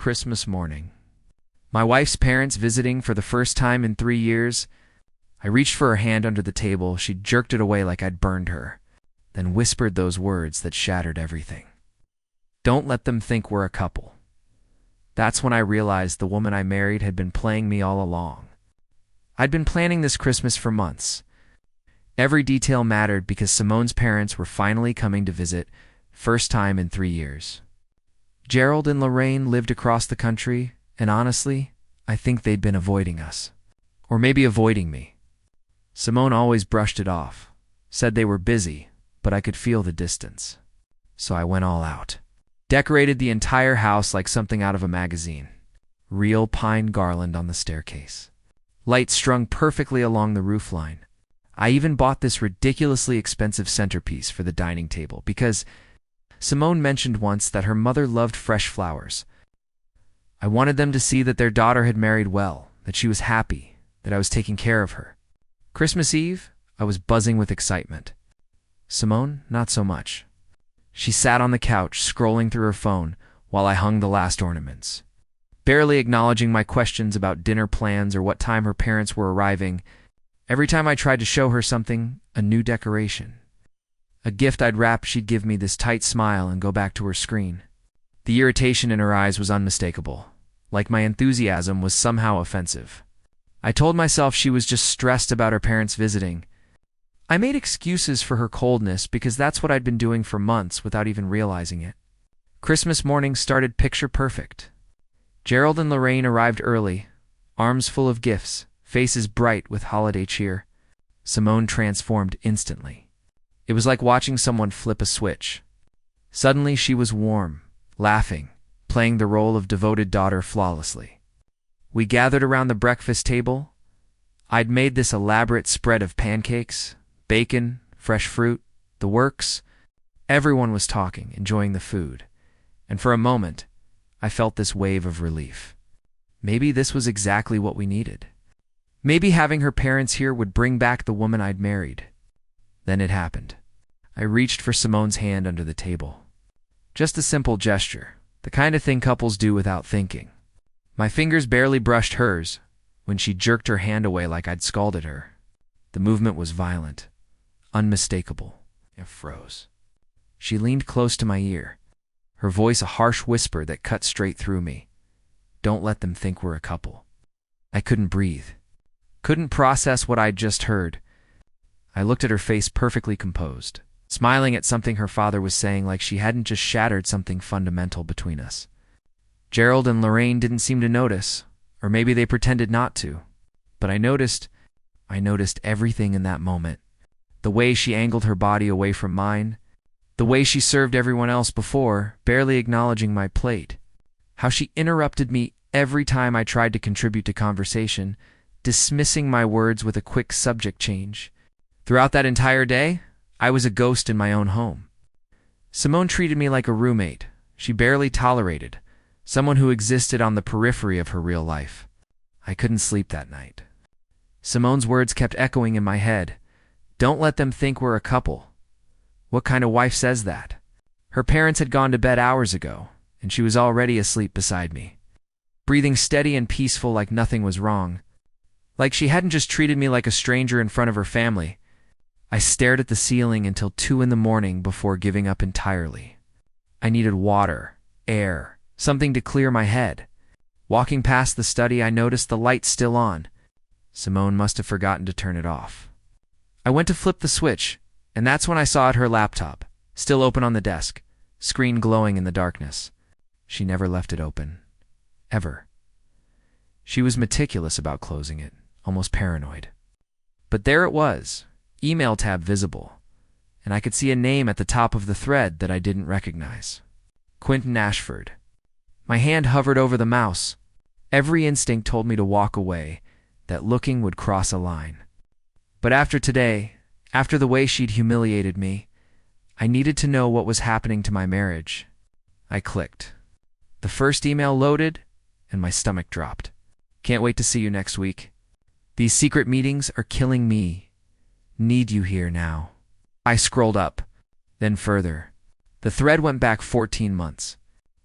Christmas morning. My wife's parents visiting for the first time in 3 years. I reached for her hand under the table. She jerked it away like I'd burned her, then whispered those words that shattered everything. Don't let them think we're a couple. That's when I realized the woman I married had been playing me all along. I'd been planning this Christmas for months. Every detail mattered because Simone's parents were finally coming to visit, first time in 3 years. Gerald and Lorraine lived across the country, and honestly, I think they'd been avoiding us. Or maybe avoiding me. Simone always brushed it off, said they were busy, but I could feel the distance. So I went all out. Decorated the entire house like something out of a magazine. Real pine garland on the staircase. Lights strung perfectly along the roofline. I even bought this ridiculously expensive centerpiece for the dining table because Simone mentioned once that her mother loved fresh flowers. I wanted them to see that their daughter had married well, that she was happy, that I was taking care of her. Christmas Eve, I was buzzing with excitement. Simone, not so much. She sat on the couch, scrolling through her phone while I hung the last ornaments. Barely acknowledging my questions about dinner plans or what time her parents were arriving. Every time I tried to show her something, a new decoration. A gift I'd wrap, she'd give me this tight smile and go back to her screen. The irritation in her eyes was unmistakable, like my enthusiasm was somehow offensive. I told myself she was just stressed about her parents visiting. I made excuses for her coldness because that's what I'd been doing for months without even realizing it. Christmas morning started picture perfect. Gerald and Lorraine arrived early, arms full of gifts, faces bright with holiday cheer. Simone transformed instantly. It was like watching someone flip a switch. Suddenly she was warm, laughing, playing the role of devoted daughter flawlessly. We gathered around the breakfast table. I'd made this elaborate spread of pancakes, bacon, fresh fruit, the works. Everyone was talking, enjoying the food. And for a moment, I felt this wave of relief. Maybe this was exactly what we needed. Maybe having her parents here would bring back the woman I'd married. Then it happened. I reached for Simone's hand under the table. Just a simple gesture, the kind of thing couples do without thinking. My fingers barely brushed hers when she jerked her hand away like I'd scalded her. The movement was violent, unmistakable. I froze. She leaned close to my ear, her voice a harsh whisper that cut straight through me. Don't let them think we're a couple. I couldn't breathe. Couldn't process what I'd just heard. I looked at her face perfectly composed, smiling at something her father was saying like she hadn't just shattered something fundamental between us. Gerald and Lorraine didn't seem to notice, or maybe they pretended not to. But I noticed everything in that moment. The way she angled her body away from mine, the way she served everyone else before, barely acknowledging my plate, how she interrupted me every time I tried to contribute to conversation, dismissing my words with a quick subject change. Throughout that entire day, I was a ghost in my own home. Simone treated me like a roommate she barely tolerated, someone who existed on the periphery of her real life. I couldn't sleep that night. Simone's words kept echoing in my head. Don't let them think we're a couple. What kind of wife says that? Her parents had gone to bed hours ago, and she was already asleep beside me, breathing steady and peaceful like nothing was wrong. Like she hadn't just treated me like a stranger in front of her family. I stared at the ceiling until 2 a.m. before giving up entirely. I needed water, air, something to clear my head. Walking past the study, I noticed the light still on. Simone must have forgotten to turn it off. I went to flip the switch, and that's when I saw her laptop, still open on the desk, screen glowing in the darkness. She never left it open. Ever. She was meticulous about closing it, almost paranoid. But there it was, email tab visible, and I could see a name at the top of the thread that I didn't recognize. Quentin Ashford. My hand hovered over the mouse. Every instinct told me to walk away, that looking would cross a line. But after today, after the way she'd humiliated me, I needed to know what was happening to my marriage. I clicked. The first email loaded, and my stomach dropped. Can't wait to see you next week. These secret meetings are killing me. Need you here now. I scrolled up, then further. The thread went back 14 months.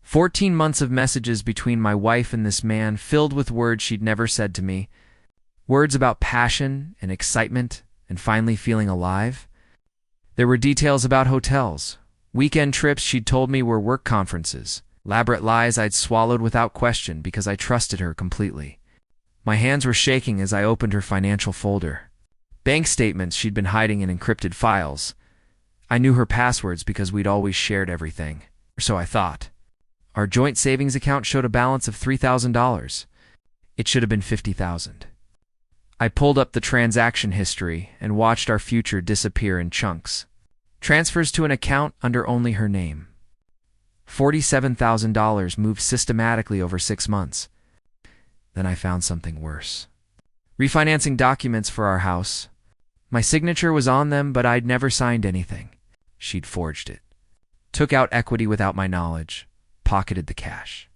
14 months of messages between my wife and this man, filled with words she'd never said to me. Words about passion and excitement and finally feeling alive. There were details about hotels, weekend trips she'd told me were work conferences, elaborate lies I'd swallowed without question because I trusted her completely. My hands were shaking as I opened her financial folder. Bank statements she'd been hiding in encrypted files. I knew her passwords because we'd always shared everything, or so I thought. Our joint savings account showed a balance of $3,000. It should have been $50,000. I pulled up the transaction history and watched our future disappear in chunks. Transfers to an account under only her name. $47,000 moved systematically over 6 months. Then I found something worse. Refinancing documents for our house. My signature was on them, but I'd never signed anything. She'd forged it. Took out equity without my knowledge. Pocketed the cash.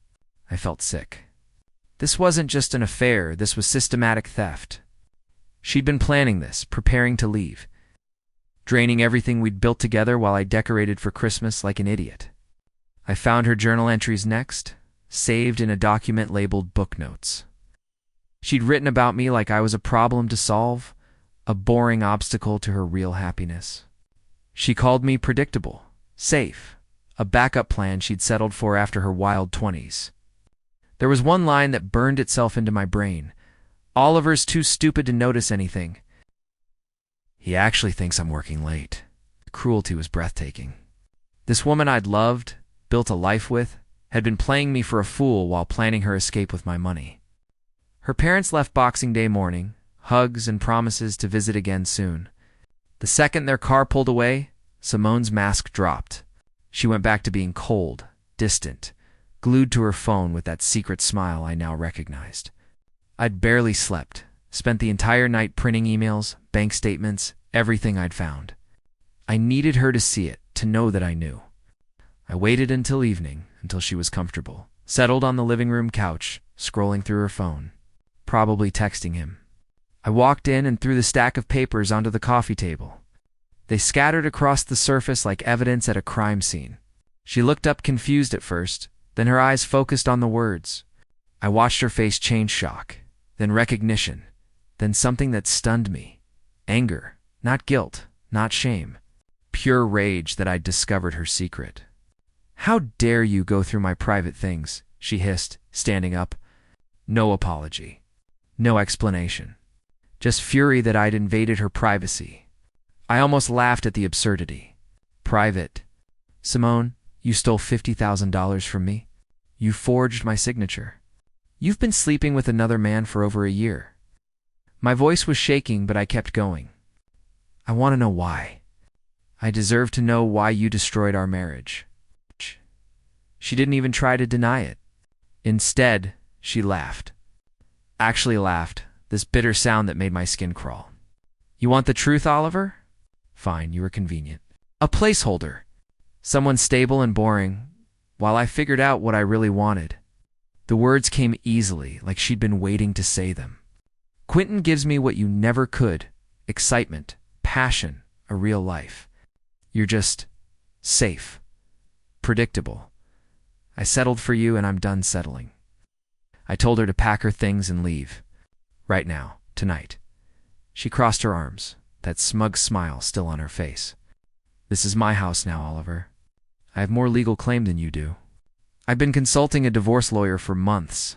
I felt sick. This wasn't just an affair, this was systematic theft. She'd been planning this, preparing to leave. Draining everything we'd built together while I decorated for Christmas like an idiot. I found her journal entries next, saved in a document labeled book notes. She'd written about me like I was a problem to solve, a boring obstacle to her real happiness. She called me predictable, safe, a backup plan she'd settled for after her wild 20s. There was one line that burned itself into my brain. Oliver's too stupid to notice anything. He actually thinks I'm working late. The cruelty was breathtaking. This woman I'd loved, built a life with, had been playing me for a fool while planning her escape with my money. Her parents left Boxing Day morning, hugs and promises to visit again soon. The second their car pulled away, Simone's mask dropped. She went back to being cold, distant, glued to her phone with that secret smile I now recognized. I'd barely slept, spent the entire night printing emails, bank statements, everything I'd found. I needed her to see it, to know that I knew. I waited until evening, until she was comfortable, settled on the living room couch, scrolling through her phone, probably texting him. I walked in and threw the stack of papers onto the coffee table. They scattered across the surface like evidence at a crime scene. She looked up confused at first, then her eyes focused on the words. I watched her face change shock, then recognition, then something that stunned me. Anger, not guilt, not shame. Pure rage that I'd discovered her secret. "How dare you go through my private things?" she hissed, standing up. No apology. No explanation. Just fury that I'd invaded her privacy. I almost laughed at the absurdity. Private. Simone, you stole $50,000 from me. You forged my signature. You've been sleeping with another man for over a year. My voice was shaking, but I kept going. I want to know why. I deserve to know why you destroyed our marriage. She didn't even try to deny it. Instead, she laughed. Actually laughed, this bitter sound that made my skin crawl. You want the truth, Oliver? Fine, you were convenient. A placeholder. Someone stable and boring, while I figured out what I really wanted. The words came easily, like she'd been waiting to say them. Quentin gives me what you never could. Excitement, passion, a real life. You're just safe. Predictable. I settled for you and I'm done settling. I told her to pack her things and leave. Right now, tonight. She crossed her arms, that smug smile still on her face. This is my house now, Oliver. I have more legal claim than you do. I've been consulting a divorce lawyer for months.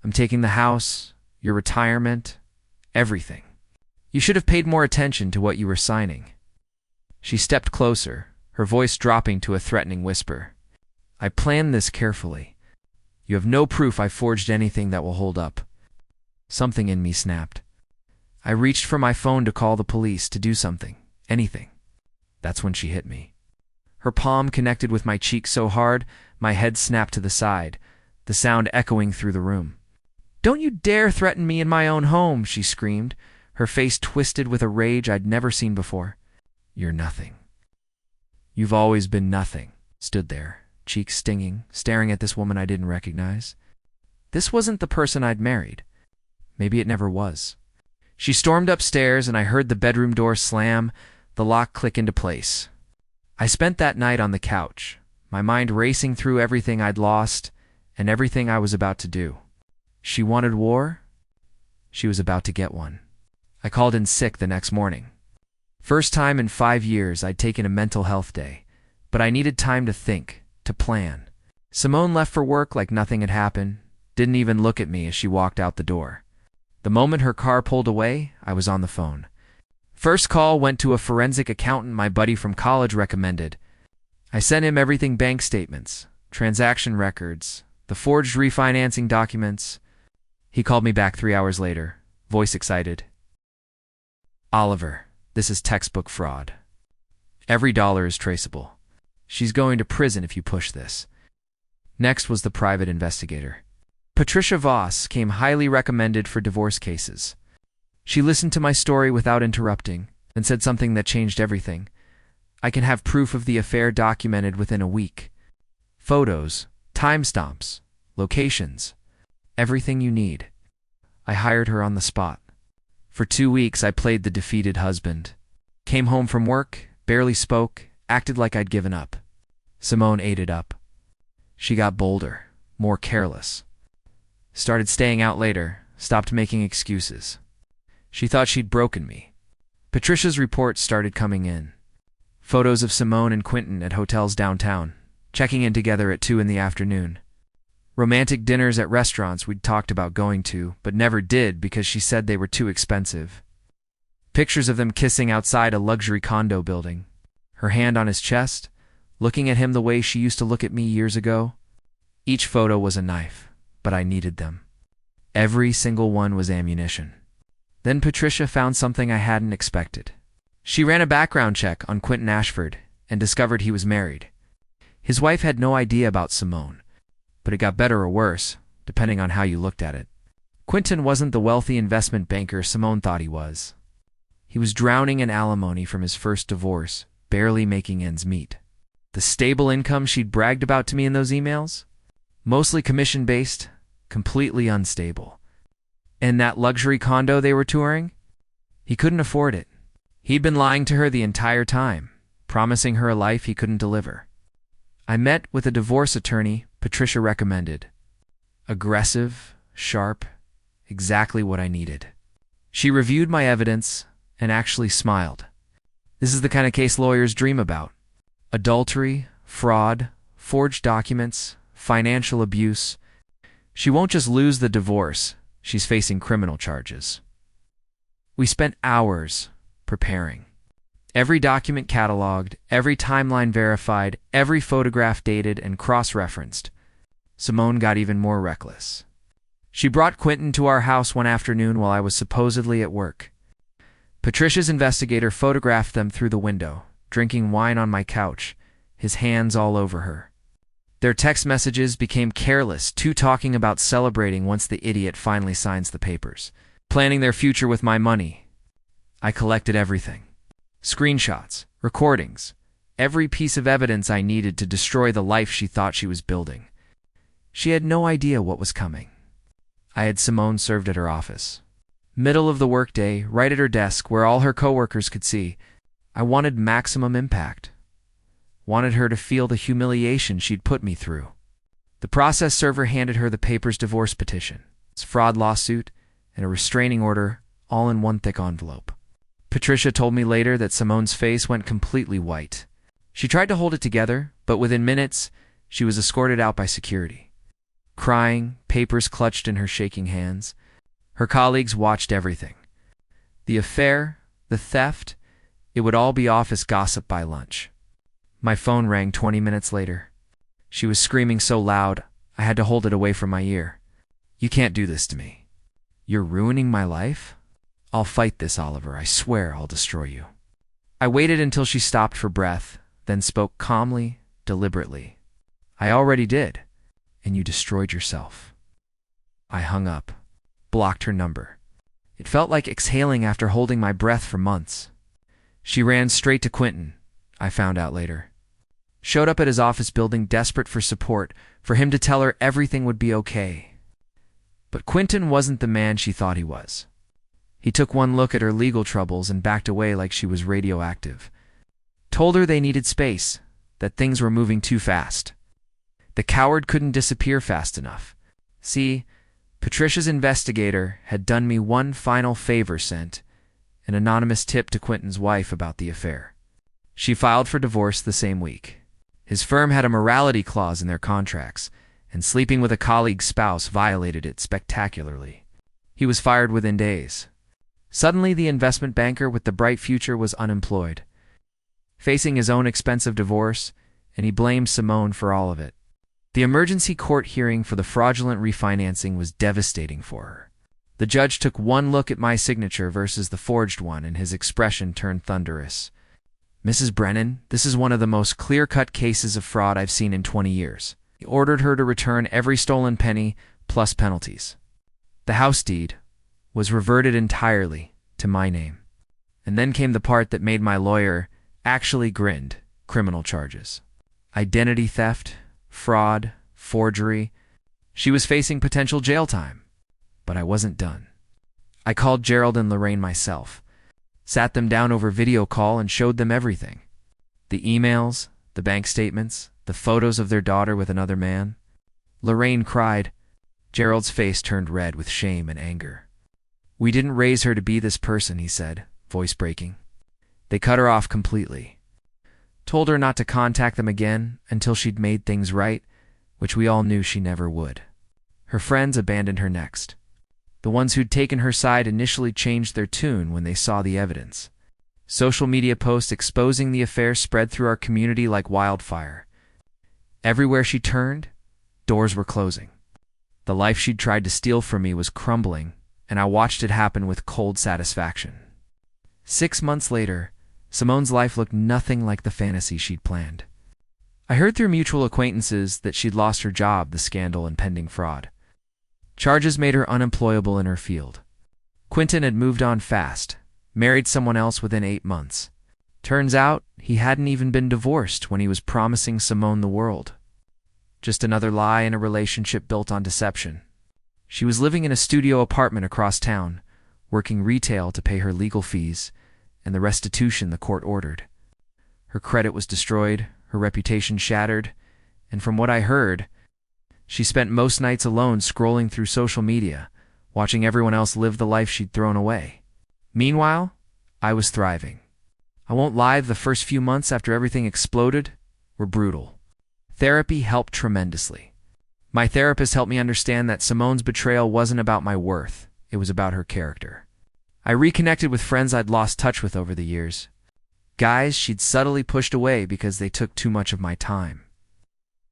I'm taking the house, your retirement, everything. You should have paid more attention to what you were signing. She stepped closer, her voice dropping to a threatening whisper. I planned this carefully. You have no proof I forged anything that will hold up. Something in me snapped. I reached for my phone to call the police, to do something, anything. That's when she hit me. Her palm connected with my cheek so hard, my head snapped to the side, the sound echoing through the room. "Don't you dare threaten me in my own home," she screamed, her face twisted with a rage I'd never seen before. "You're nothing. You've always been nothing." Stood there, cheeks stinging, staring at this woman I didn't recognize. This wasn't the person I'd married. Maybe it never was. She stormed upstairs and I heard the bedroom door slam, the lock click into place. I spent that night on the couch, my mind racing through everything I'd lost and everything I was about to do. She wanted war? She was about to get one. I called in sick the next morning. First time in 5 years I'd taken a mental health day, but I needed time to think, to plan. Simone left for work like nothing had happened, didn't even look at me as she walked out the door. The moment her car pulled away, I was on the phone. First call went to a forensic accountant my buddy from college recommended. I sent him everything: bank statements, transaction records, the forged refinancing documents. He called me back 3 hours later, voice excited. "Oliver, this is textbook fraud. Every dollar is traceable. She's going to prison if you push this." Next was the private investigator. Patricia Voss came highly recommended for divorce cases. She listened to my story without interrupting and said something that changed everything. "I can have proof of the affair documented within a week. Photos, timestamps, locations, everything you need." I hired her on the spot. For 2 weeks I played the defeated husband. Came home from work, barely spoke, acted like I'd given up. Simone ate it up. She got bolder, more careless. Started staying out later, stopped making excuses. She thought she'd broken me. Patricia's reports started coming in. Photos of Simone and Quentin at hotels downtown, checking in together at 2 in the afternoon. Romantic dinners at restaurants we'd talked about going to, but never did because she said they were too expensive. Pictures of them kissing outside a luxury condo building. Her hand on his chest, looking at him the way she used to look at me years ago. Each photo was a knife, but I needed them. Every single one was ammunition. Then Patricia found something I hadn't expected. She ran a background check on Quentin Ashford and discovered he was married. His wife had no idea about Simone, but it got better or worse, depending on how you looked at it. Quentin wasn't the wealthy investment banker Simone thought he was. He was drowning in alimony from his first divorce, barely making ends meet. The stable income she'd bragged about to me in those emails? Mostly commission-based, completely unstable. And that luxury condo they were touring? He couldn't afford it. He'd been lying to her the entire time, promising her a life he couldn't deliver. I met with a divorce attorney Patricia recommended. Aggressive, sharp, exactly what I needed. She reviewed my evidence and actually smiled. This is the kind of case lawyers dream about. Adultery, fraud, forged documents, financial abuse. She won't just lose the divorce, she's facing criminal charges. We spent hours preparing. Every document cataloged, every timeline verified, every photograph dated and cross-referenced. Simone got even more reckless. She brought Quentin to our house one afternoon while I was supposedly at work. Patricia's investigator photographed them through the window, drinking wine on my couch, his hands all over her. Their text messages became careless, two talking about celebrating once the idiot finally signs the papers, planning their future with my money. I collected everything. Screenshots, recordings, every piece of evidence I needed to destroy the life she thought she was building. She had no idea what was coming. I had Simone served at her office. Middle of the workday, right at her desk where all her coworkers could see. I wanted maximum impact. Wanted her to feel the humiliation she'd put me through. The process server handed her the paper's divorce petition, its fraud lawsuit, and a restraining order, all in one thick envelope. Patricia told me later that Simone's face went completely white. She tried to hold it together, but within minutes, she was escorted out by security. Crying, papers clutched in her shaking hands. Her colleagues watched everything. The affair, the theft, it would all be office gossip by lunch. My phone rang 20 minutes later. She was screaming so loud, I had to hold it away from my ear. "You can't do this to me. You're ruining my life? I'll fight this, Oliver. I swear I'll destroy you." I waited until she stopped for breath, then spoke calmly, deliberately. "I already did, and you destroyed yourself." I hung up, blocked her number. It felt like exhaling after holding my breath for months. She ran straight to Quentin, I found out later. Showed up at his office building desperate for support, for him to tell her everything would be okay. But Quentin wasn't the man she thought he was. He took one look at her legal troubles and backed away like she was radioactive. Told her they needed space, that things were moving too fast. The coward couldn't disappear fast enough. See, Patricia's investigator had done me one final favor, sent an anonymous tip to Quentin's wife about the affair. She filed for divorce the same week. His firm had a morality clause in their contracts, and sleeping with a colleague's spouse violated it spectacularly. He was fired within days. Suddenly, the investment banker with the bright future was unemployed, facing his own expensive divorce, and he blamed Simone for all of it. The emergency court hearing for the fraudulent refinancing was devastating for her. The judge took one look at my signature versus the forged one, and his expression turned thunderous. "Mrs. Brennan, this is one of the most clear-cut cases of fraud I've seen in 20 years. He ordered her to return every stolen penny plus penalties. The house deed was reverted entirely to my name." And then came the part that made my lawyer actually grinned: criminal charges. Identity theft, fraud, forgery. She was facing potential jail time. But I wasn't done. I called Gerald and Lorraine myself, sat them down over video call and showed them everything. The emails, the bank statements, the photos of their daughter with another man. Lorraine cried. Gerald's face turned red with shame and anger. "We didn't raise her to be this person," he said, voice breaking. "They cut her off completely. Told her not to contact them again until she'd made things right, which we all knew she never would. Her friends abandoned her next. The ones who'd taken her side initially changed their tune when they saw the evidence. Social media posts exposing the affair spread through our community like wildfire. Everywhere she turned, doors were closing. The life she'd tried to steal from me was crumbling, and I watched it happen with cold satisfaction. 6 months later, Simone's life looked nothing like the fantasy she'd planned. I heard through mutual acquaintances that she'd lost her job, the scandal and pending fraud. Charges made her unemployable in her field. Quentin had moved on fast, married someone else within 8 months. Turns out, he hadn't even been divorced when he was promising Simone the world. Just another lie in a relationship built on deception. She was living in a studio apartment across town, working retail to pay her legal fees and the restitution the court ordered. Her credit was destroyed, her reputation shattered, and from what I heard, she spent most nights alone scrolling through social media, watching everyone else live the life she'd thrown away. Meanwhile, I was thriving. I won't lie, the first few months after everything exploded were brutal. Therapy helped tremendously. My therapist helped me understand that Simone's betrayal wasn't about my worth, it was about her character. I reconnected with friends I'd lost touch with over the years. Guys she'd subtly pushed away because they took too much of my time.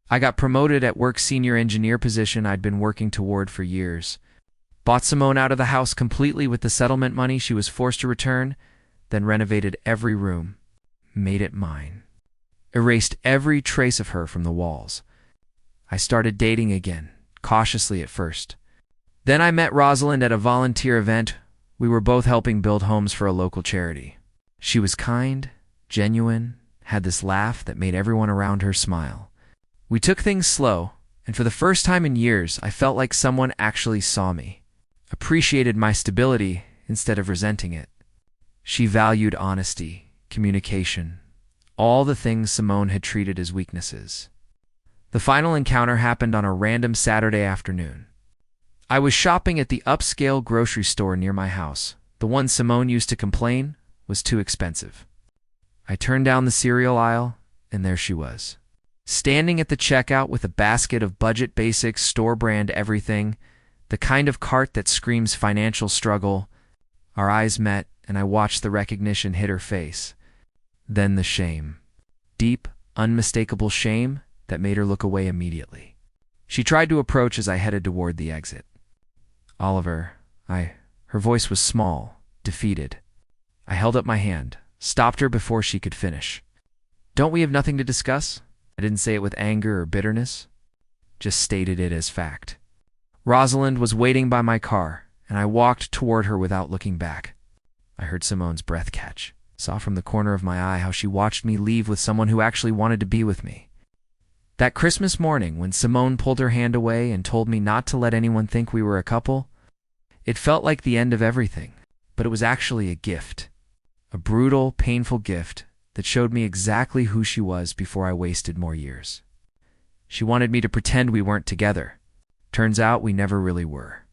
I got promoted at work, senior engineer position I'd been working toward for years. Bought Simone out of the house completely with the settlement money she was forced to return, then renovated every room, made it mine. Erased every trace of her from the walls. I started dating again, cautiously at first. Then I met Rosalind at a volunteer event. We were both helping build homes for a local charity. She was kind, genuine, had this laugh that made everyone around her smile. We took things slow, and for the first time in years, I felt like someone actually saw me, appreciated my stability instead of resenting it. She valued honesty, communication, all the things Simone had treated as weaknesses. The final encounter happened on a random Saturday afternoon. I was shopping at the upscale grocery store near my house. The one Simone used to complain was too expensive. I turned down the cereal aisle, and there she was, standing at the checkout with a basket of budget basics, store-brand everything, the kind of cart that screams financial struggle. Our eyes met, and I watched the recognition hit her face. Then the shame. Deep, unmistakable shame that made her look away immediately. She tried to approach as I headed toward the exit. "Oliver, Her voice was small, defeated. I held up my hand, stopped her before she could finish. "Don't we have nothing to discuss?" I didn't say it with anger or bitterness, just stated it as fact. Rosalind was waiting by my car, and I walked toward her without looking back. I heard Simone's breath catch, saw from the corner of my eye how she watched me leave with someone who actually wanted to be with me. That Christmas morning, when Simone pulled her hand away and told me not to let anyone think we were a couple, it felt like the end of everything, but it was actually a gift. A brutal, painful gift that showed me exactly who she was before I wasted more years. She wanted me to pretend we weren't together. Turns out we never really were.